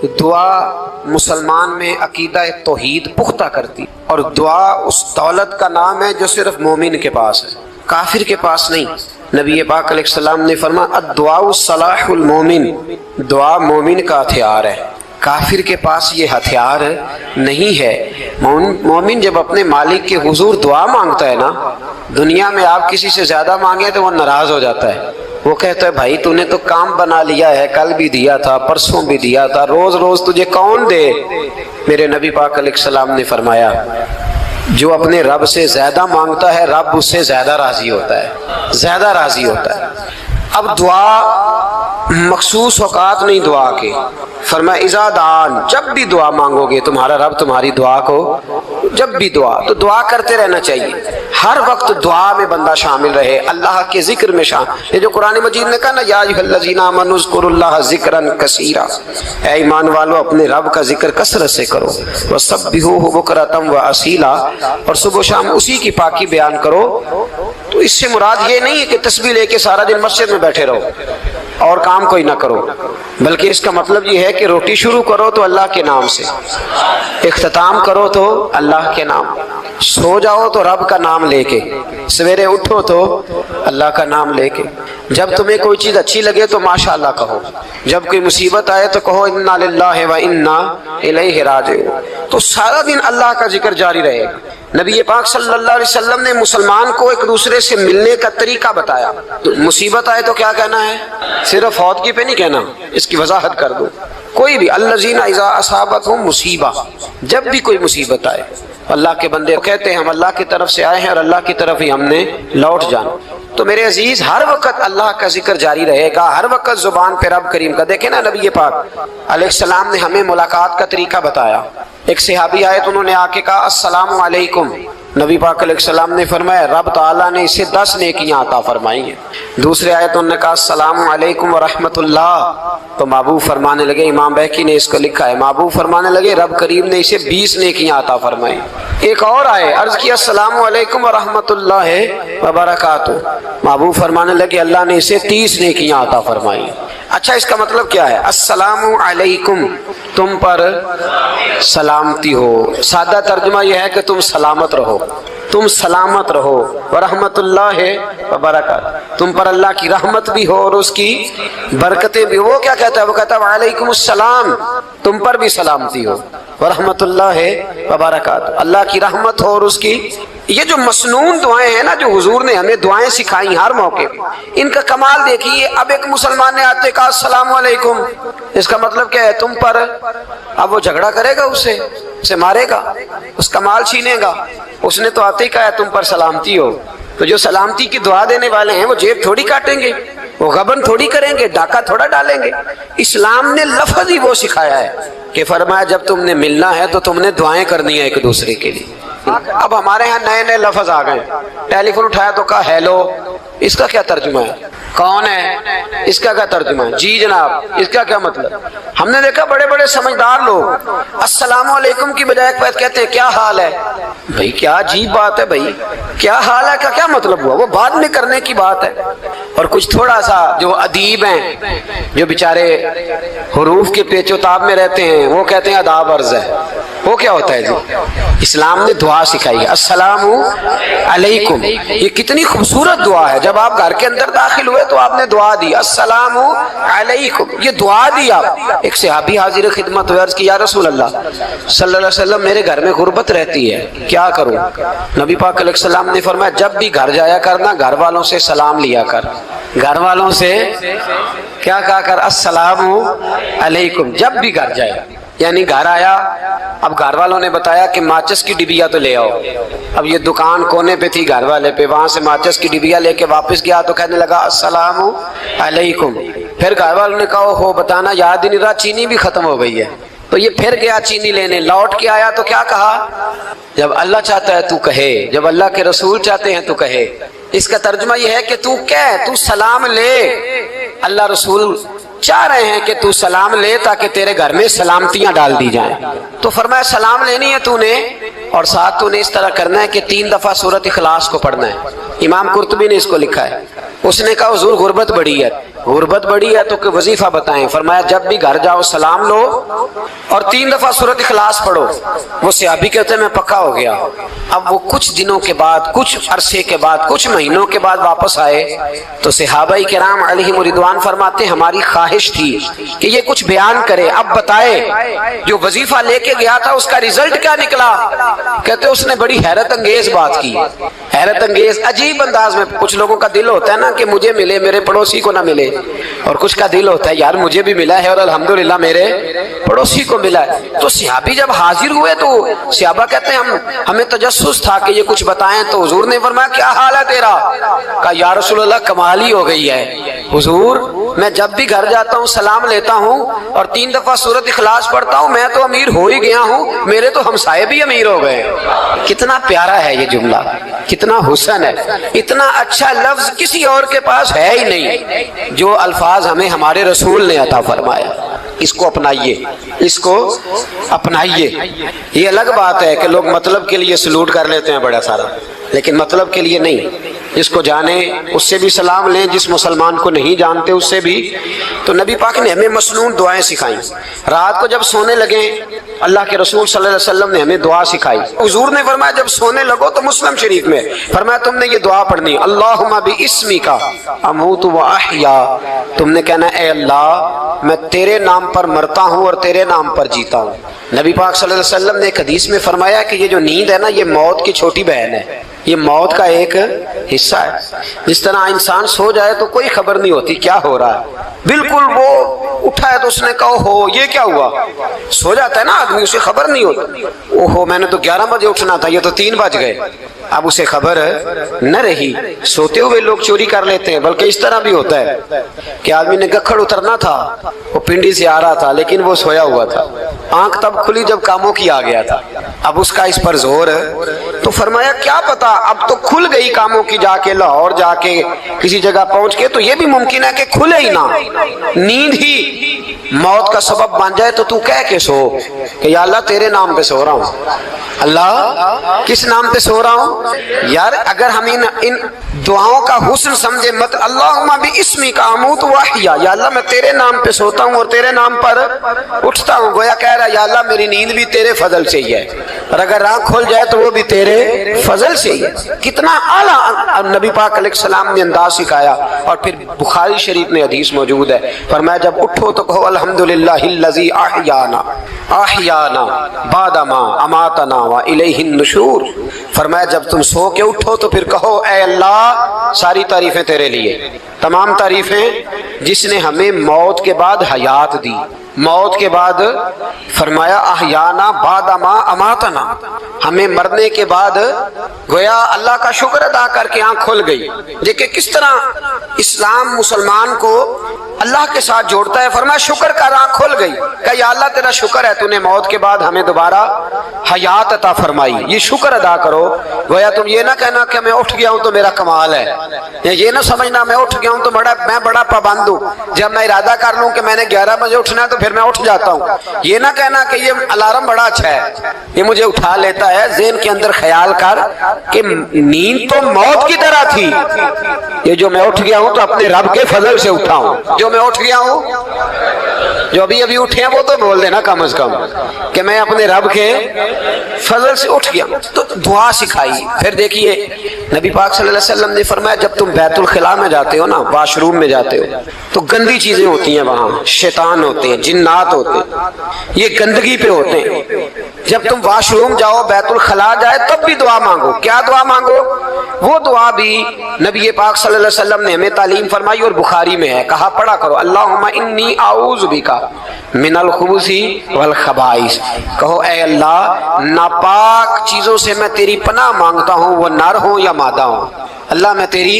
دعا مسلمان میں عقیدہ توحید پختہ کرتی، اور دعا اس دولت کا نام ہے جو صرف مومن کے پاس ہے، کافر کے پاس نہیں۔ نبی پاک علیہ السلام نے فرمایا الدعاء صلاح المومن، دعا مومن کا ہتھیار ہے، کافر کے پاس یہ ہتھیار نہیں ہے۔ مومن جب اپنے مالک کے حضور دعا مانگتا ہے نا، دنیا میں آپ کسی سے زیادہ مانگے تو وہ ناراض ہو جاتا ہے، وہ کہتا ہے بھائی تو نے تو کام بنا لیا ہے، کل بھی دیا تھا، پرسوں بھی دیا تھا، روز روز تجھے کون دے؟ میرے نبی پاک علیہ السلام نے فرمایا جو اپنے رب سے زیادہ مانگتا ہے رب اس سے زیادہ راضی ہوتا ہے، زیادہ راضی ہوتا ہے۔ اب دعا مخصوص اوقات نہیں دعا کے، فرمایا اذا دعان، جب بھی دعا مانگو گے تمہارا رب تمہاری دعا کو، جب بھی دعا تو دعا کرتے رہنا چاہیے، ہر وقت دعا میں بندہ شامل رہے، اللہ کے ذکر میں شامل۔ یہ جو قرآن مجید نے کہا نا یا ایھا الذین آمنوا اذکروا اللہ ذکرا کثیرا، اے ایمان والو اپنے رب کا ذکر کثرت سے کرو، وسبحوہ بکرۃ واصیلا، اور صبح و شام اسی کی پاکی بیان کرو۔ تو اس سے مراد یہ نہیں ہے کہ تسبیح لے کے سارا دن مسجد میں بیٹھے رہو اور کام کوئی نہ کرو، بلکہ اس کا مطلب یہ ہے کہ روٹی شروع کرو تو اللہ کے نام سے، اختتام کرو تو اللہ کے نام، سو جاؤ تو رب کا نام لے کے، سویرے اٹھو تو اللہ کا نام لے کے، جب تمہیں کوئی چیز اچھی لگے تو ماشاءاللہ کہو، جب کوئی مصیبت آئے تو کہو انا للہ و انا الیہ راجعون۔ تو سارا دن اللہ کا ذکر جاری رہے گا۔ نبی پاک صلی اللہ علیہ وسلم نے مسلمان کو ایک دوسرے سے ملنے کا طریقہ بتایا۔ تو مصیبت آئے تو کیا کہنا ہے؟ صرف فوتگی پہ نہیں کہنا، اس کی وضاحت کر دو۔ کوئی بھی الذین اذا اصابتہم مصیبہ، جب بھی کوئی مصیبت آئے، اللہ کے بندے کہتے ہیں ہم اللہ کی طرف سے آئے ہیں اور اللہ کی طرف ہی ہم نے لوٹ جانا۔ تو میرے عزیز ہر وقت اللہ کا ذکر جاری رہے گا، ہر وقت زبان پہ رب کریم کا۔ دیکھیں نا نبی پاک علیہ السلام نے ہمیں ملاقات کا طریقہ بتایا۔ ایک صحابی آئے تو انہوں نے آ کے کہا السلام علیکم، نبی پاک علیہ السلام نے فرمایا رب تعالیٰ نے اسے 10 نیکیاں عطا فرمائی ہیں۔ دوسرے آئے تو انہوں نے کہا السلام علیکم ورحمۃ اللہ، تو محبوب فرمانے لگے، امام بہقی نے اس کو لکھا ہے، محبوب فرمانے لگے رب کریم نے اسے 20 نیکیاں عطا فرمائی۔ ایک اور آئے، عرض کیا السلام علیکم ورحمۃ اللہ وبرکاتہ، محبوب فرمانے لگے اللہ نے اسے 30 نیکیاں عطا فرمائی۔ اچھا اس کا مطلب کیا ہے؟ السلام علیکم، تم پر سلامتی ہو، سادہ ترجمہ یہ ہے کہ تم سلامت رہو، تم سلامت رہو، ورحمۃ اللہ وبرکاتہ، تم پر اللہ کی رحمت بھی ہو اور اس کی برکتیں بھی ہو۔ وہ کیا کہتا ہے؟ وہ کہتا ہے وعلیکم السلام، تم پر بھی سلامتی ہو، ورحمۃ اللہ وبرکاتہ، اللہ کی رحمت ہو اور اس کی۔ یہ جو مسنون دعائیں ہیں نا جو حضور نے ہمیں دعائیں سکھائی ہر موقع پہ، ان کا کمال دیکھیے۔ اب ایک مسلمان نے آتے کہا السلام علیکم، اس کا مطلب کیا ہے؟ تم پر، اب وہ جھگڑا کرے گا، اسے مارے گا، اس کا مال چھینے گا؟ اس نے تو آتے ہی کہا ہے تم پر سلامتی ہو۔ تو جو سلامتی کی دعا دینے والے ہیں وہ جیب تھوڑی کاٹیں گے، وہ غبن تھوڑی کریں گے، ڈاکہ تھوڑا ڈالیں گے۔ اسلام نے لفظ ہی وہ سکھایا ہے کہ فرمایا جب تم نے ملنا ہے تو تم نے دعائیں کرنی ہیں ایک دوسرے کے لیے۔ اب ہمارے ہاں نئے نئے لفظ آ گئے، ٹیلی فون اٹھایا تو کہا ہیلو، اس کا کیا ترجمہ ہے؟ کون ہے، اس کا کیا ترجمہ ہے؟ جی جناب، اس کا کیا مطلب؟ ہم نے دیکھا بڑے بڑے سمجھدار لوگ السلام علیکم کی بجائے ایک بات کہتے ہیں کیا حال ہے۔ بھائی کیا عجیب بات ہے، بھائی کیا حال ہے کا کیا مطلب ہوا؟ وہ بعد میں کرنے کی بات ہے۔ اور کچھ تھوڑا سا جو ادیب ہیں، جو بیچارے حروف کے پیچ و تاب میں رہتے ہیں، وہ کہتے ہیں آداب عرض ہے۔ وہ کیا ہوتا ہے جی؟ اسلام نے دعا سکھائی ہے السلام علیکم، یہ کتنی خوبصورت دعا ہے۔ جب آپ گھر کے اندر داخل ہوئے تو آپ نے دعا دی السلام علیکم، یہ دعا دی آپ۔ ایک صحابی حاضر خدمت ہوئے، عرض کی یا رسول اللہ صلی اللہ علیہ وسلم میرے گھر میں غربت رہتی ہے، کیا کروں؟ نبی پاک علیہ السلام نے فرمایا جب بھی گھر جایا کرنا گھر والوں سے سلام لیا کر، گھر والوں سے کیا کہا کر؟ السلام علیکم، جب بھی گھر جائے۔ یعنی گھر آیا، اب گھر والوں نے بتایا کہ ماچس کی ڈبیا تو لے آؤ۔ اب یہ دکان کونے پہ تھی گھر والے پہ، وہاں سے ماچس کی ڈبیا لے کے واپس گیا تو کہنے لگا السلام علیکم۔ پھر گھر والوں نے کہا ہو بتانا یاد ہی نہیں رہا، چینی بھی ختم ہو گئی ہے۔ تو یہ پھر گیا چینی لینے، لوٹ کے آیا تو کیا کہا؟ جب اللہ چاہتا ہے تو کہے، جب اللہ کے رسول چاہتے ہیں تو کہے۔ اس کا ترجمہ یہ ہے کہ تو کہہ، تو سلام لے، اللہ رسول چاہ رہے ہیں کہ تو سلام لے تاکہ تیرے گھر میں سلامتیاں ڈال دی جائیں۔ تو فرمایا سلام لینی ہے تو نے، اور ساتھ تو نے اس طرح کرنا ہے کہ 3 دفعہ سورۃ اخلاص کو پڑھنا ہے۔ امام قرطبی نے اس کو لکھا ہے، اس نے کہا حضور غربت بڑی ہے، غربت بڑی ہے تو کہ وظیفہ بتائیں. فرمایا جب بھی گھر جاؤ سلام لو اور 3 دفعہ سورۃ اخلاص پڑھو. وہ صحابی کہتے ہیں میں پکا ہو گیا. اب وہ کچھ دنوں کے بعد، کچھ عرصے کے بعد، کچھ مہینوں کے بعد واپس آئے تو صحابہ کرام علیہم رضوان فرماتے ہیں ہماری خواہش تھی کہ یہ کچھ بیان کرے، اب بتائے جو وظیفہ لے کے گیا تھا اس کا رزلٹ کیا نکلا. کہتے اس نے بڑی حیرت انگیز بات کی، حیرت انگیز عجیب انداز میں. کچھ لوگوں کا دل ہوتا ہے نا کہ مجھے ملے میرے پڑوسی کو نہ ملے، اور کچھ کا دل ہوتا ہے یار مجھے بھی ملا ہے اور الحمدللہ میرے پڑوسی کو ملا ہے. تو صحابی جب حاضر ہوئے تو صحابہ کہتے ہیں ہمیں تجسس تھا کہ یہ کچھ بتائیں. تو حضور نے فرمایا کیا حال ہے تیرا؟ کہا یا رسول اللہ کمال ہی ہو گئی ہے حضور، میں جب بھی گھر جاتا ہوں سلام لیتا ہوں اور 3 دفعہ سورۃ اخلاص پڑھتا ہوں. میں تو امیر ہو ہی گیا ہوں، میرے تو ہمسائے بھی امیر ہو گئے. کتنا پیارا ہے یہ جملہ، کتنا حسن ہے. اتنا اچھا لفظ کسی اور کے پاس ہے ہی نہیں جو الفاظ ہمیں ہمارے رسول نے عطا فرمایا. اس کو اپنائیے، اس کو اپنائیے. یہ الگ بات ہے کہ لوگ مطلب کے لیے سلوٹ کر لیتے ہیں بڑا سارا، لیکن مطلب کے لیے نہیں. جس کو جانے اس سے بھی سلام لیں، جس مسلمان کو نہیں جانتے اس سے بھی. تو نبی پاک نے ہمیں مسنون دعائیں سکھائیں. رات کو جب سونے لگے اللہ کے رسول صلی اللہ علیہ وسلم نے ہمیں دعا سکھائی. حضور نے فرمایا جب سونے لگو تو مسلم شریف میں فرمایا تم نے یہ دعا پڑھنی، اللہم باسمک اموت و احیا. تم نے کہنا اے اللہ میں تیرے نام پر مرتا ہوں اور تیرے نام پر جیتا ہوں. نبی پاک صلی اللہ علیہ وسلم نے ایک حدیث میں فرمایا کہ یہ جو نیند ہے نا یہ موت کی چھوٹی بہن ہے، یہ موت کا ایک حصہ ہے. جس طرح انسان سو جائے تو کوئی خبر نہیں ہوتی کیا ہو رہا ہے، بالکل وہ اٹھا ہے تو اس نے کہا ہو یہ کیا ہوا. سو جاتا ہے نا آدمی، اسے خبر نہیں ہوتی. اوہو میں نے تو 11 بجے اٹھنا تھا، یہ تو 3 بج گئے. اب اسے خبر نہ رہی. سوتے ہوئے لوگ چوری کر لیتے ہیں، بلکہ اس طرح بھی ہوتا ہے کہ آدمی نے گکھڑ اترنا تھا، وہ پنڈی سے آ رہا تھا لیکن وہ سویا ہوا تھا. آنکھ تب کھلی جب کاموں کی آ گیا تھا. اب اس کا اس پر زور تو فرمایا کیا پتا اب تو کھل گئی کاموں کی، جا کے لاہور جا کے کسی جگہ پہنچ کے تو یہ بھی ممکن ہے کہ کھلے ہی نہ. نیند ہی موت کا سبب بن جائے تو کہہ کے سو کہ یا اللہ تیرے نام پہ سو رہا ہوں. اللہ کس نام پہ سو رہا ہوں یار؟ اگر ہم ان دعاؤں کا حسن سمجھے مت اللہم باسمک اموت و احیا، یا اللہ میں تیرے نام پہ سوتا ہوں اور تیرے نام پر اٹھتا ہوں. گویا کہہ رہا یا اللہ میری نیند بھی تیرے فضل سے ہی ہے، اور اگر آنکھ کھل جائے تو وہ بھی تیرے فضل سے ہی ہے. کتنا اعلیٰ نبی پاک علیہ السلام نے انداز سکھایا. اور پھر بخاری شریف میں حدیث موجود ہے، فرمایا جب اٹھو تو کہو الحمدللہ الذی احیانا بعد ما اماتنا والیہ النشور. فرمایا جب تم سو کے اٹھو تو پھر کہو اے اللہ ساری تعریفیں تیرے لیے، تمام تعریفیں جس نے ہمیں موت کے بعد حیات دی. موت کے بعد فرمایا احیانا بعد ما اماتنا، ہمیں مرنے کے بعد گویا اللہ کا شکر ادا کر کے آنکھ کھل گئی. دیکھیں کس طرح اسلام مسلمان کو اللہ کے ساتھ جوڑتا ہے. فرمایا شکر کر، آنکھ کھل گئی. کہ یا اللہ تیرا شکر ہے تو نے موت کے بعد ہمیں دوبارہ حیات عطا فرمائی، یہ شکر ادا کرو. گویا تم یہ نہ کہنا کہ میں اٹھ گیا ہوں تو میرا کمال ہے، یہ نہ سمجھنا میں اٹھ گیا ہوں تو میں بڑا پابند ہوں، جب میں ارادہ کر لوں کہ میں نے 11 بجے اٹھنا ہے تو پھر میں اٹھ جاتا ہوں. یہ نہ کہنا کہ یہ الارم بڑا اچھا ہے، یہ مجھے اٹھا لیتا ہے. ذہن کے اندر خیال کر کہ نیند تو موت کی طرح تھی، یہ جو میں اٹھ گیا ہوں تو اپنے رب کے فضل سے اٹھا ہوں. جو میں اٹھ گیا ہوں، جو ابھی اٹھے ہیں وہ تو بول دینا کم از کم کہ میں اپنے رب کے فضل سے اٹھ گیا. تو دعا سکھائی. پھر دیکھیے نبی پاک صلی اللہ علیہ وسلم نے فرمایا جب تم بیت الخلاء میں جاتے ہو نا، واش روم میں جاتے ہو تو گندی چیزیں ہوتی ہیں، وہاں شیطان ہوتے ہیں، جنات ہوتے ہیں، یہ گندگی پہ ہوتے ہیں. جب تم واش روم جاؤ، بیت الخلاء جائے تب بھی دعا مانگو. کیا دعا مانگو؟ وہ دعا بھی نبی پاک صلی اللہ علیہ وسلم نے ہمیں تعلیم فرمائی اور بخاری میں ہے. کہا پڑھا کرو اللہم انی اعوذ بک من الخبث والخبائث. کہو اے اللہ ناپاک چیزوں سے میں تیری پناہ مانگتا ہوں، وہ نر ہوں یا مادہ ہوں. اللہ میں تیری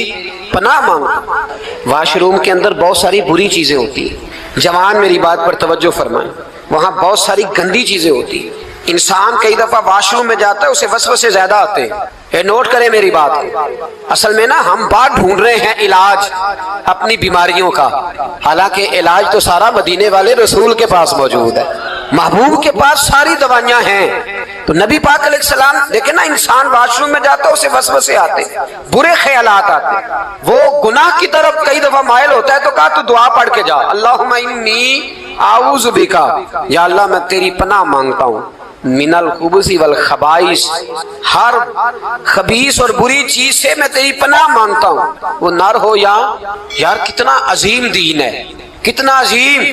پناہ مانگتا ہوں. واش روم کے اندر بہت ساری بری چیزیں ہوتی ہیں. جوان میری بات پر توجہ فرمائیں، وہاں بہت ساری گندی چیزیں ہوتی ہیں. انسان کئی دفعہ واش روم میں جاتا ہے اسے وسوسے زیادہ آتے ہیں. یہ نوٹ کریں میری بات. اصل میں نا ہم بات ڈھونڈ رہے ہیں علاج اپنی بیماریوں کا، حالانکہ علاج تو سارا مدینے والے رسول کے پاس موجود ہے. محبوب کے پاس ساری دوائیاں ہیں. تو نبی پاک علیہ السلام دیکھیں نا، انسان واش روم میں جاتا ہے اسے وسوسے آتے، برے خیالات آتے، وہ گناہ کی طرف کئی دفعہ مائل ہوتا ہے تو کہا تو دعا پڑھ کے جا، اللہم انی اعوذ بکا، یا اللہ میں تیری پناہ مانگتا ہوں، من الخبث والخبائث، ہر خبیث اور بری چیز سے میں تیری پناہ مانگتا ہوں، وہ نر ہو یا یار کتنا عظیم دین ہے، کتنا عظیم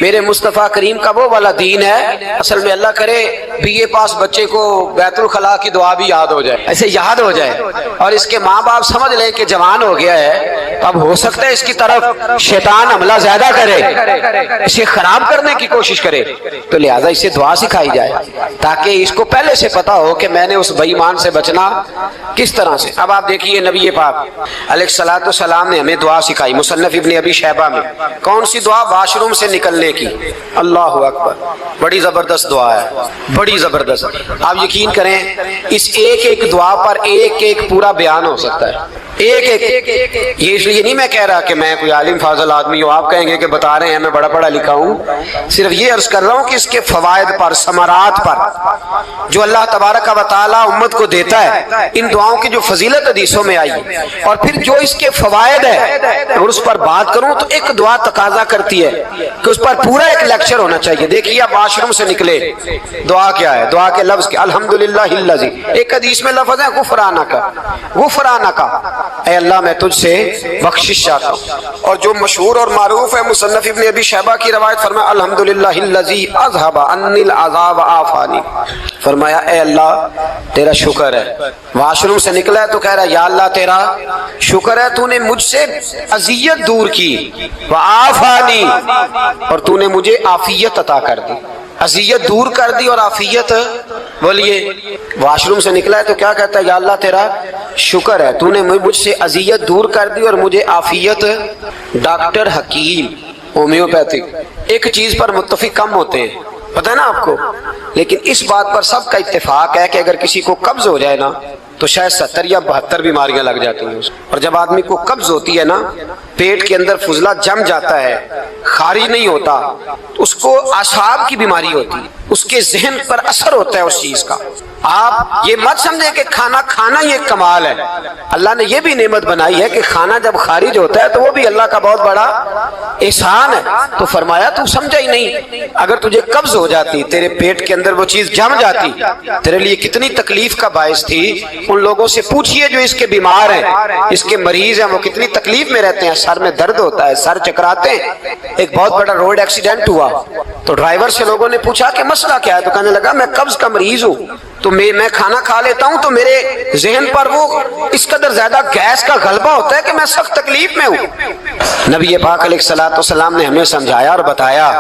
میرے مصطفیٰ کریم کا وہ والا دین ہے۔ اصل میں اللہ کرے بی اے پاس بچے کو بیت الخلاء کی دعا بھی یاد ہو جائے، ایسے یاد ہو جائے، اور اس کے ماں باپ سمجھ لیں کہ جوان ہو گیا ہے، اب ہو سکتا ہے اس کی طرف شیطان حملہ زیادہ کرے، اسے خراب کرنے کی کوشش کرے، تو لہٰذا اسے دعا سکھائی جائے تاکہ اس کو پہلے سے پتا ہو کہ میں نے اس بے ایمان سے بچنا کس طرح سے۔ اب آپ دیکھیے نبی پاک علیہ الصلوۃ والسلام نے ہمیں دعا سکھائی، مصنف ابن ابی شیبہ میں کون سی دعا؟ واش روم سے نکلنے کی۔ اللہ اکبر، بڑی زبردست دعا ہے، بڑی زبردست۔ آپ یقین کریں اس ایک ایک دعا پر ایک ایک پورا بیان ہو سکتا ہے، ایک ایک۔ یہ اس لیے نہیں میں کہہ رہا کہ میں کوئی عالم فاضل آدمی ہوں، آپ کہیں گے کہ بتا رہے ہیں میں بڑا پڑھا لکھا ہوں، صرف یہ عرض کر رہا ہوں کہ اس کے فوائد پر، ثمرات پر جو اللہ تبارک و تعالیٰ امت کو دیتا ہے، ان دعاؤں کی جو فضیلت حدیثوں میں آئی ہے، اور پھر جو اس کے فوائد ہے اور اس پر بات کروں تو ایک دعا تقاضا کرتی ہے کہ اس پر پورا ایک لیکچر ہونا چاہیے۔ دیکھیے آپ واش روم سے نکلے، دعا کیا ہے؟ دعا کے لفظ کیا؟ الحمدللہ الذی، ایک حدیث میں لفظ ہے غفرانک، غفرانک، اے اللہ میں تجھ سے بخشش چاہتا ہوں۔ اور جو مشہور اور معروف ہے مصنف ابن ابی شیبہ کی روایت، فرمایا الحمدللہ الذی اذھب عنی العذاب وعافانی، فرمایا اے اللہ تیرا شکر ہے، واش روم سے نکلا ہے تو کہہ رہا ہے یا اللہ تیرا شکر ہے تو نے مجھ سے اذیت دور کی، وعافانی، اور تو نے مجھے عافیت عطا کر دی، اذیت دور کر دی اور عافیت۔ بولیے واش روم سے نکلا ہے تو کیا کہتا ہے؟ یا اللہ تیرا شکر ہے تو نے مجھ سے اذیت دور کر دی اور مجھے عافیت۔ ڈاکٹر حکیم ہومیوپیتھک ایک چیز پر متفق کم ہوتے ہیں، پتہ ہے نا آپ کو، لیکن اس بات پر سب کا اتفاق ہے کہ اگر کسی کو قبض ہو جائے نا تو شاید 70 یا 72 بیماریاں لگ جاتی ہیں، اور جب آدمی کو قبض ہوتی ہے نا، پیٹ کے اندر فضلہ جم جاتا ہے، خارج نہیں ہوتا، اس کو اعصاب کی بیماری ہوتی ہے، اس کے ذہن پر اثر ہوتا ہے اس چیز کا۔ آپ یہ مت سمجھیں کہ کھانا کھانا یہ کمال ہے، اللہ نے یہ بھی نعمت بنائی ہے کہ کھانا جب خارج ہوتا ہے تو وہ بھی اللہ کا بہت بڑا احسان ہے۔ تو فرمایا تو سمجھا ہی نہیں، اگر تجھے قبض ہو جاتی، تیرے پیٹ کے اندر وہ چیز جم جاتی، تیرے لیے کتنی تکلیف کا باعث تھی۔ ان لوگوں سے پوچھئے جو اس کے بیمار ہیں، اس کے مریض ہیں، وہ کتنی تکلیف میں رہتے ہیں، سر میں درد ہوتا ہے، سر چکراتے ہیں۔ ایک بہت بڑا روڈ ایکسیڈنٹ ہوا تو ڈرائیور سے لوگوں نے پوچھا کہ مسئلہ کیا ہے، تو کہنے لگا میں قبض کا مریض ہوں، تو میں کھانا کھا لیتا ہوں تو میرے ذہن پر وہ اس قدر زیادہ گیس کا غلبہ ہوتا ہے کہ میں سخت تکلیف میں ہوں۔ نبی پاک علیہ الصلوۃ والسلام نے ہمیں سمجھایا اور بتایا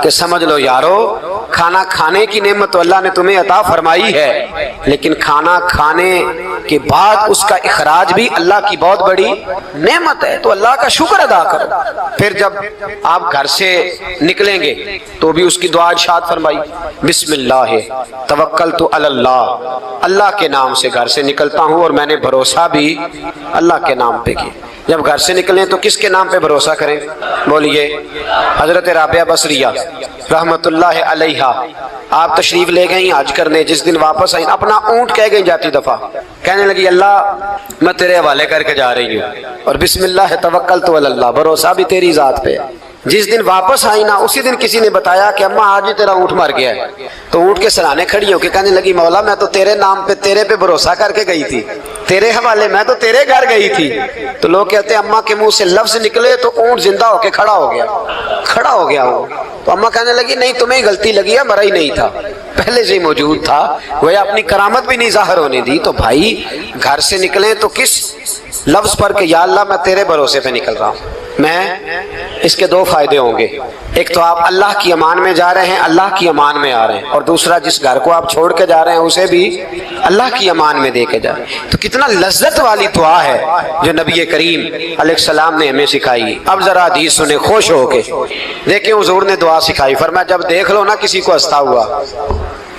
کہ سمجھ لو یارو، کھانا کھانے کی نعمت تو اللہ نے تمہیں عطا فرمائی ہے، لیکن کھانا کھانے کے بعد اس کا اخراج بھی اللہ کی بہت بڑی نعمت ہے، تو اللہ کا شکر ادا کرو۔ پھر جب آپ گھر سے نکلیں گے تو بھی اس کی دعا ارشاد فرمائی، بسم اللہ توکلت علی اللہ، اللہ کے نام سے گھر سے نکلتا ہوں اور میں نے بھروسہ بھی اللہ کے نام پہ کیا۔ جب گھر سے نکلیں تو کس کے نام پہ بھروسہ کریں؟ بولیے حضرت رابعہ بصریہ رحمت اللہ علیہا، آپ تشریف لے گئیں حج کرنے، جس دن واپس آئیں اپنا اونٹ کہہ گئی جاتی دفعہ، کہنے لگی اللہ میں تیرے حوالے کر کے جا رہی ہوں، اور بسم اللہ توکلت علی اللہ، بھروسہ بھی تیری ذات پہ۔ جس دن واپس آئی نا اسی دن کسی نے بتایا کہ اماں آج ہی تیرا اونٹ مر گیا ہے، تو اونٹ کے سرانے کھڑی ہو کے کہنے لگی مولا میں تو تیرے نام پہ، تیرے پہ بھروسہ کر کے گئی تھی، تیرے حوالے، میں تو تیرے گھر گئی تھی۔ تو لوگ کہتے ہیں اماں کے منہ سے لفظ نکلے تو اونٹ زندہ ہو کے کھڑا ہو گیا، کھڑا ہو گیا وہ۔ تو اماں کہنے لگی نہیں تمہیں غلطی لگی ہے، مرا ہی نہیں تھا، پہلے سے ہی موجود تھا، وہ اپنی کرامت بھی نہیں ظاہر ہونے دی۔ تو بھائی گھر سے نکلیں تو کس لفظ پر کہ یا اللہ میں تیرے بھروسے پہ نکل رہا ہوں، میں اس کے دو فائدے ہوں گے، ایک تو آپ اللہ کی امان میں جا رہے ہیں، اللہ کی امان میں آ رہے ہیں، اور دوسرا جس گھر کو آپ چھوڑ کے جا رہے ہیں اسے بھی اللہ کی امان میں دے کے جا رہے ہیں۔ تو کتنا لذت والی دعا ہے جو نبی کریم علیہ السلام نے ہمیں سکھائی۔ اب ذرا حدیث سنیں خوش ہو کے، دیکھیں حضور نے دعا سکھائی، فرمایا جب دیکھ لو نا کسی کو ہنستا ہوا،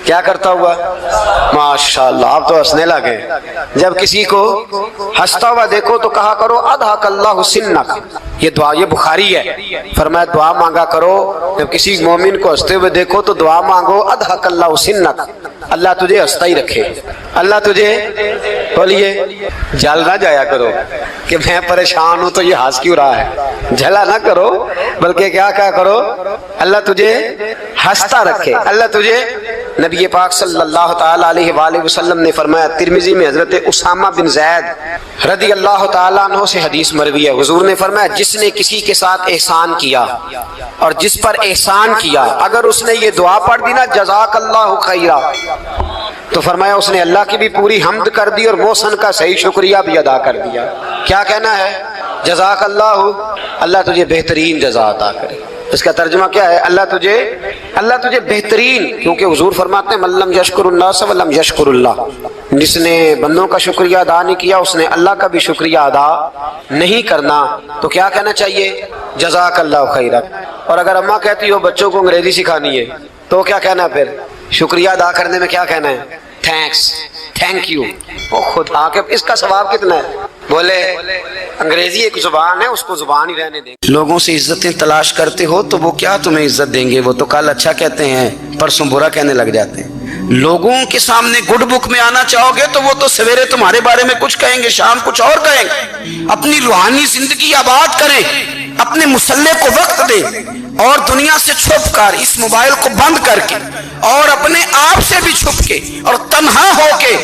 کیا کرتا ہوا؟ ماشاءاللہ، آپ تو ہنسنے لگے۔ جب کسی کو ہنستا ہوا دیکھو تو کہا کرو اضحک اللہ سنک، یہ دعا یہ بخاری ہے، فرمایا دعا مانگا کرو، جب کسی مومن کو ہنستے ہوئے دیکھو تو دعا مانگو اضحک اللہ سنک، اللہ تجھے ہنستا ہی رکھے، اللہ تجھے، بولیے جل نہ جایا کرو کہ میں پریشان ہوں تو یہ ہنس کیوں رہا ہے، جھلا نہ کرو، بلکہ کیا کرو، اللہ تجھے ہنستا رکھے، اللہ تجھے۔ نبی پاک صلی اللہ تعالی علیہ وآلہ وسلم نے فرمایا، ترمذی میں حضرت اسامہ بن زید رضی اللہ تعالیٰ عنہ سے حدیث مروی ہے، حضور نے فرمایا جس نے کسی کے ساتھ احسان کیا اور جس پر احسان کیا، اگر اس نے یہ دعا پڑھ دی نا جزاک اللہ خیرا، تو فرمایا اس نے اللہ کی بھی پوری حمد کر دی اور محسن کا صحیح شکریہ بھی ادا کر دیا۔ کیا کہنا ہے؟ جزاک اللہ تجھے بہترین جزا عطا کرے۔ اس کا ترجمہ کیا ہے؟ اللہ تجھے بہترین، کیونکہ حضور فرماتے ہیں من لم یشکر الناس ولم یشکر اللہ، جس نے بندوں کا شکریہ ادا نہیں کیا اس نے اللہ کا بھی شکریہ ادا نہیں کرنا۔ تو کیا کہنا چاہیے؟ جزاک اللہ خیرا۔ اور اگر اماں کہتی ہو بچوں کو انگریزی سکھانی ہے تو کیا کہنا ہے پھر؟ شکریہ ادا کرنے میں کیا کہنا ہے؟ Thanks, thank you. او خدا کے اس کا ثواب کتنا ہے؟ بولے انگریزی ایک زبان ہے، اس کو زبان ہی رہنے دیں۔ لوگوں سے عزتیں تلاش کرتے ہو تو وہ کیا تمہیں عزت دیں گے؟ وہ تو کل اچھا کہتے ہیں پرسوں برا کہنے لگ جاتے ہیں۔ لوگوں کے سامنے گڈ بک میں آنا چاہو گے تو وہ تو سویرے تمہارے بارے میں کچھ کہیں گے، شام کچھ اور کہیں گے۔ اپنی روحانی زندگی آباد کریں، اپنے مصلے کو وقت دیں اور دنیا سے چھپ کر اس موبائل کو بند کر کے اور اپنے آپ سے بھی چھپ کے اور تنہا ہو کے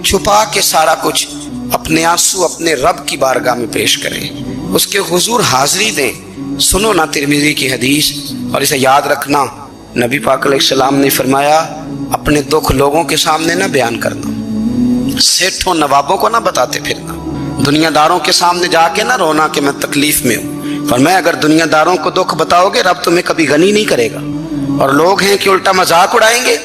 چھپا کے سارا کچھ اپنے آنسو اپنے رب کی بارگاہ میں پیش کریں، اس کے حضور حاضری دیں۔ سنو نا ترمذی کی حدیث اور اسے یاد رکھنا، نبی پاک علیہ السلام نے فرمایا اپنے دکھ لوگوں کے سامنے نہ بیان کرنا، سیٹھوں نوابوں کو نہ بتاتے پھرنا، دنیا داروں کے سامنے جا کے نہ رونا کہ میں تکلیف میں ہوں۔ فرمایا اگر دنیا داروں کو دکھ بتاؤ گے رب تمہیں کبھی غنی نہیں کرے گا، اور لوگ ہیں کہ الٹا مذاق اڑائیں گے۔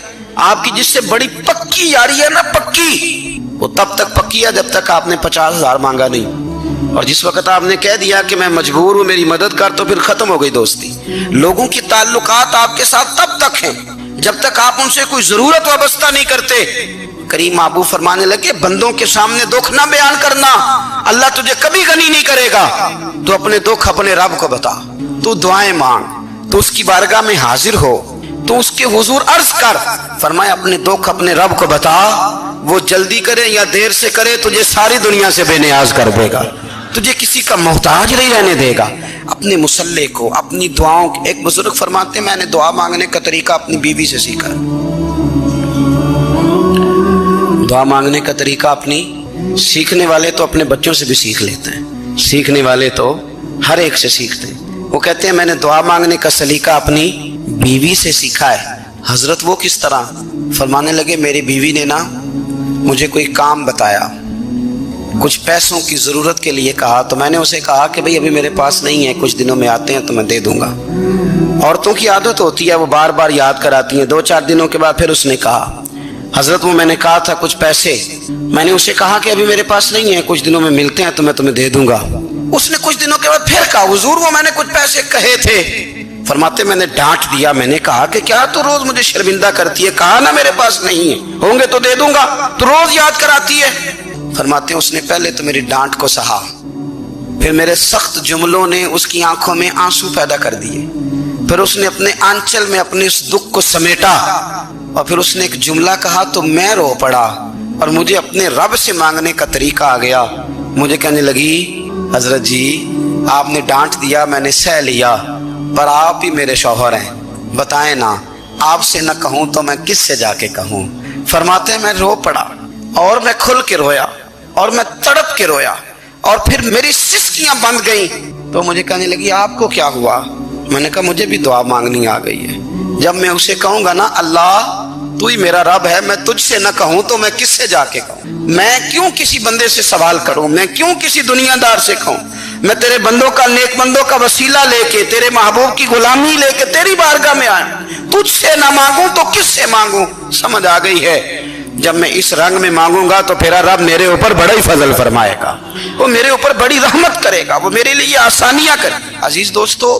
آپ کی جس سے بڑی پکی یاری ہے نا، پکی، وہ تب تک پکی ہے جب تک آپ نے 50,000 مانگا نہیں، اور جس وقت آپ نے کہہ دیا کہ میں مجبور ہوں میری مدد کر تو پھر ختم ہو گئی دوستی۔ لوگوں کی تعلقات آپ کے ساتھ تب تک ہیں جب تک آپ ان سے کوئی ضرورت وابستہ نہیں کرتے۔ کریم محبوب فرمانے لگے بندوں کے سامنے دکھ نہ بیان کرنا، اللہ تجھے کبھی غنی نہیں کرے گا۔ تو اپنے دکھ اپنے رب کو بتا، تو دعائیں مانگ، تو اس کی بارگاہ میں حاضر ہو، تو اس کے حضور عرض کر۔ فرمایا اپنے دکھ اپنے رب کو بتا، وہ جلدی کرے یا دیر سے کرے تجھے ساری دنیا سے بے نیاز کر دے گا، تجھے کسی کا محتاج نہیں رہنے دے گا۔ اپنے مصلے کو، اپنی دعاؤں، ایک بزرگ فرماتے ہیں میں نے دعا مانگنے کا طریقہ اپنی بیوی سے سیکھا، دعا مانگنے کا طریقہ اپنی، سیکھنے والے تو اپنے بچوں سے بھی سیکھ لیتے ہیں، سیکھنے والے تو ہر ایک سے سیکھتے ہیں۔ وہ کہتے ہیں میں نے دعا مانگنے کا سلیقہ اپنی بیوی سے سیکھا ہے۔ حضرت وہ کس طرح؟ فرمانے لگے میری بیوی نے نا مجھے کوئی کام بتایا، کچھ پیسوں کی ضرورت کے لیے کہا، تو میں نے اسے کہا کہ بھئی ابھی میرے پاس نہیں ہے، کچھ دنوں میں آتے ہیں تو میں دے دوں گا۔ عورتوں کی عادت ہوتی ہے وہ بار بار یاد کراتی ہیں، 2-4 دنوں کے بعد پھر اس نے کہا حضرت وہ میں نے کہا تھا کچھ پیسے، میں نے اسے کہا کہ ابھی میرے پاس نہیں ہے، کچھ دنوں میں ملتے ہیں تو میں تمہیں دے دوں گا۔ اس نے کچھ دنوں کے بعد پھر کہا حضور وہ میں نے کچھ پیسے کہے تھے۔ فرماتے میں نے ڈانٹ دیا، میں نے کہا کہ کیا تو روز مجھے شرمندہ کرتی ہے، کہا نا میرے پاس نہیں ہے، ہوں گے تو دے دوں گا، تو روز یاد کراتی ہے۔ فرماتے اس نے پہلے تو میری ڈانٹ کو سہا، پھر میرے سخت جملوں نے اس کی آنکھوں میں آنسو پیدا کر دیے، پھر اس نے اپنے آنچل میں اپنے اس دکھ کو سمیٹا، اور پھر اس نے ایک جملہ کہا تو میں رو پڑا، اور مجھے اپنے رب سے مانگنے کا طریقہ آ گیا۔ مجھے کہنے لگی حضرت جی آپ نے ڈانٹ دیا میں نے سہ لیا، پر آپ ہی میرے شوہر ہیں، بتائیں نا آپ سے نہ کہوں تو میں کس سے جا کے کہوں۔ فرماتے ہیں میں رو پڑا اور میں کھل کے رویا اور میں تڑپ کے رویا، اور پھر میری سسکیاں بند گئیں۔ تو مجھے کہنے لگی آپ کو کیا ہوا؟ میں نے کہا مجھے بھی دعا مانگنی آ گئی ہے، جب میں اسے کہوں گا نا اللہ تو ہی میرا رب ہے، میں تجھ سے نہ کہوں تو میں کس سے جا کے کہوں؟ میں کیوں کسی بندے سے سوال کروں؟ میں کیوں کسی دنیا دار سے کہوں؟ میں تیرے بندوں کا، نیک بندوں کا وسیلہ لے کے، تیرے محبوب کی غلامی لے کے تیری بارگاہ میں آیا، تجھ سے نہ مانگوں تو کس سے مانگوں؟ سمجھ آ گئی ہے؟ جب میں اس رنگ میں مانگوں گا تو پھر رب میرے اوپر بڑا ہی فضل فرمائے گا، وہ میرے اوپر بڑی رحمت کرے گا، وہ میرے لیے آسانیاں کرے گا۔ عزیز دوستو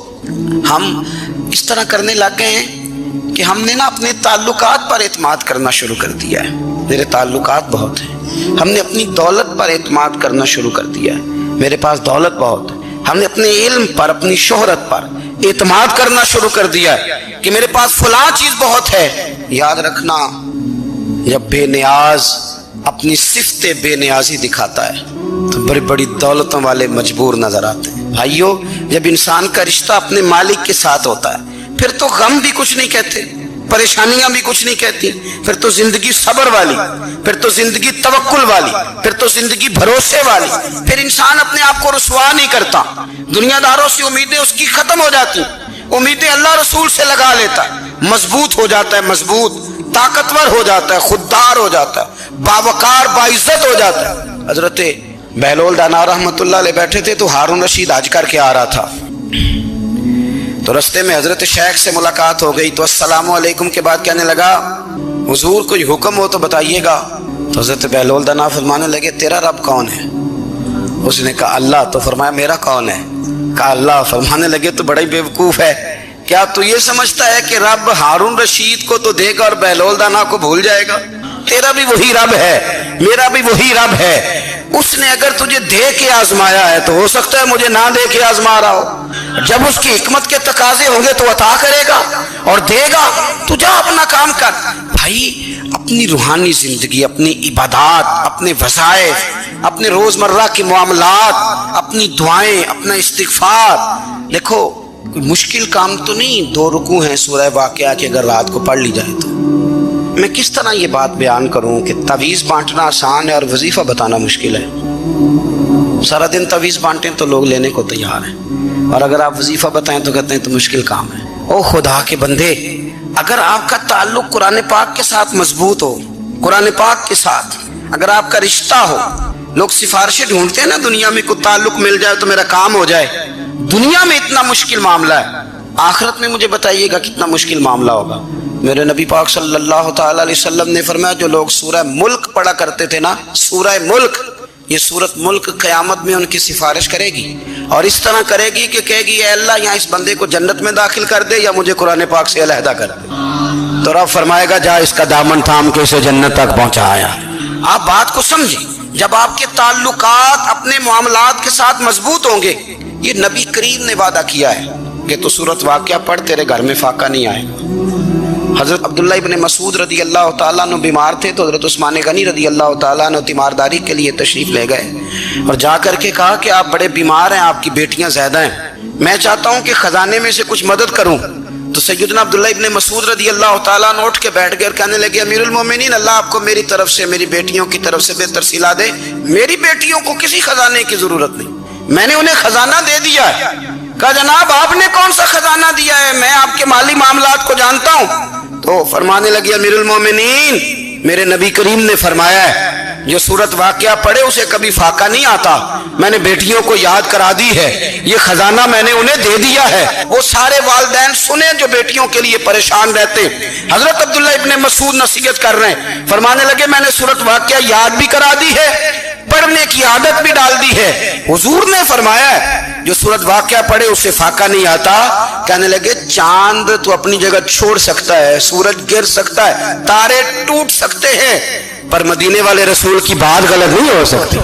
ہم اس طرح کرنے لگ گئے ہیں کہ ہم نے نا اپنے تعلقات پر اعتماد کرنا شروع کر دیا ہے۔ میرے تعلقات بہت ہیں، ہم نے اپنی دولت پر اعتماد کرنا شروع کر دیا ہے، میرے پاس دولت بہت ہے۔ ہم نے اپنے علم پر، اپنی شہرت پر اعتماد کرنا شروع کر دیا ہے کہ میرے پاس فلاں چیز بہت ہے۔ یاد رکھنا جب بے نیاز اپنی صفت بے نیازی دکھاتا ہے تو بڑی بڑی دولتوں والے مجبور نظر آتے ہیں۔ بھائیو، جب انسان کا رشتہ اپنے مالک کے ساتھ ہوتا ہے پھر تو غم بھی کچھ نہیں کہتے، پریشانیاں بھی کچھ نہیں کہتی، پھر تو زندگی صبر والی، پھر تو زندگی توکل والی، پھر تو زندگی بھروسے والی، پھر انسان اپنے آپ کو رسوا نہیں کرتا، دنیا داروں سے امیدیں اس کی ختم ہو جاتی، امیدیں اللہ رسول سے لگا لیتا ہے، مضبوط ہو جاتا ہے، مضبوط، طاقتور ہو جاتا ہے، خوددار ہو جاتا ہے، باوقار باعزت ہو جاتا ہے۔ حضرت بہلول دانا رحمت اللہ علیہ بیٹھے تھے تو ہارون رشید حج کر کے آ رہا تھا، تو رستے میں حضرت شیخ سے ملاقات ہو گئی تو السلام علیکم کے بعد کہنے لگا حضور کوئی حکم ہو تو بتائیے گا۔ تو حضرت بہلول دانا فرمانے لگے تیرا رب کون ہے؟ اس نے کہا اللہ۔ تو فرمایا میرا کون ہے؟ کہا اللہ۔ فرمانے لگے تو بڑا ہی بیوقوف ہے، کیا تو یہ سمجھتا ہے کہ رب ہارون رشید کو تو دے گا اور بہلول دانا کو بھول جائے گا؟ تیرا بھی وہی رب ہے، میرا بھی وہی رب ہے، اس نے اگر تجھے دے کے آزمایا ہے تو ہو سکتا ہے مجھے نہ دے کے آزما رہا ہو، جب اس کی حکمت کے تقاضے ہوں گے تو عطا کرے گا اور دے گا، تو جا اپنا کام کر۔ بھائی، اپنی روحانی زندگی، اپنی عبادات، اپنے وظائف، اپنے روزمرہ کے معاملات، اپنی دعائیں، اپنا استغفار، دیکھو کوئی مشکل کام تو نہیں، 2 رکوع ہیں سورہ واقعہ کہ اگر رات کو پڑھ لی جائے تو۔ میں کس طرح یہ بات بیان کروں کہ تعویذ بانٹنا آسان ہے اور وظیفہ بتانا مشکل ہے؟ سارا دن تعویذ بانٹیں تو لوگ لینے کو تیار ہیں، اور اگر آپ وظیفہ بتائیں تو کہتے ہیں تو مشکل کام ہے۔ او خدا کے بندے، اگر آپ کا تعلق قرآن پاک کے ساتھ مضبوط ہو، قرآن پاک کے ساتھ اگر آپ کا رشتہ ہو، لوگ سفارشیں ڈھونڈتے ہیں نا دنیا میں، کوئی تعلق مل جائے تو میرا کام ہو جائے، دنیا میں اتنا مشکل معاملہ ہے، آخرت میں مجھے بتائیے گا کتنا مشکل معاملہ ہوگا۔ میرے نبی پاک صلی اللہ تعالی علیہ وسلم نے فرمایا جو لوگ سورہ ملک پڑھا کرتے تھے نا، سورہ ملک، یہ سورت ملک قیامت میں ان کی سفارش کرے گی، اور اس طرح کرے گی کہ کہے گی اے اللہ یہاں اس بندے کو جنت میں داخل کر دے یا مجھے قرآن پاک سے علیحدہ کر دے، تو رب فرمائے گا جا اس کا دامن تھام کے اسے جنت تک پہنچایا۔ آپ بات کو سمجھیں، جب آپ کے تعلقات اپنے معاملات کے ساتھ مضبوط ہوں گے، یہ نبی کریم نے وعدہ کیا ہے کہ تو سورت واقعہ پڑھ تیرے گھر میں فاقہ نہیں آئے گا۔ حضرت عبداللہ ابن مسعود رضی اللہ تعالیٰ عنہ بیمار تھے تو حضرت عثمان غنی رضی اللہ تعالیٰ عنہ تیمارداری کے لیے تشریف لے گئے اور جا کر کے کہا کہ آپ بڑے بیمار ہیں، آپ کی بیٹیاں زیادہ ہیں، میں چاہتا ہوں کہ خزانے میں سے کچھ مدد کروں۔ تو سیدنا عبداللہ ابن مسعود رضی اللہ تعالیٰ عنہ اٹھ کے بیٹھ گئے اور کہنے لگے امیر المومنین، اللہ آپ کو میری طرف سے، میری بیٹیوں کی طرف سے بہتر صلہ دے، میری بیٹیوں کو کسی خزانے کی ضرورت نہیں، میں نے انہیں خزانہ دے دیا ہے۔ کہا جناب آپ نے کون سا خزانہ دیا ہے، میں آپ کے مالی معاملات کو جانتا ہوں۔ تو فرمانے لگی امیر المومنین، میرے نبی کریم نے فرمایا ہے جو سورت واقعہ پڑھے اسے کبھی فاقہ نہیں آتا، میں نے بیٹیوں کو یاد کرا دی ہے، یہ خزانہ میں نے انہیں دے دیا ہے۔ وہ سارے والدین سنیں جو بیٹیوں کے لیے پریشان رہتے، حضرت عبداللہ ابن مسعود نصیحت کر رہے ہیں، فرمانے لگے میں نے سورت واقعہ یاد بھی کرا دی ہے، پڑھنے کی عادت بھی ڈال دی ہے، حضور نے فرمایا ہے جو سورت واقعہ پڑھے اسے فاقہ نہیں آتا۔ کہنے لگے چاند تو اپنی جگہ چھوڑ سکتا ہے، سورج گر سکتا ہے، تارے ٹوٹ سکتے ہیں، پر مدینے والے رسول کی بات غلط نہیں ہو سکتی۔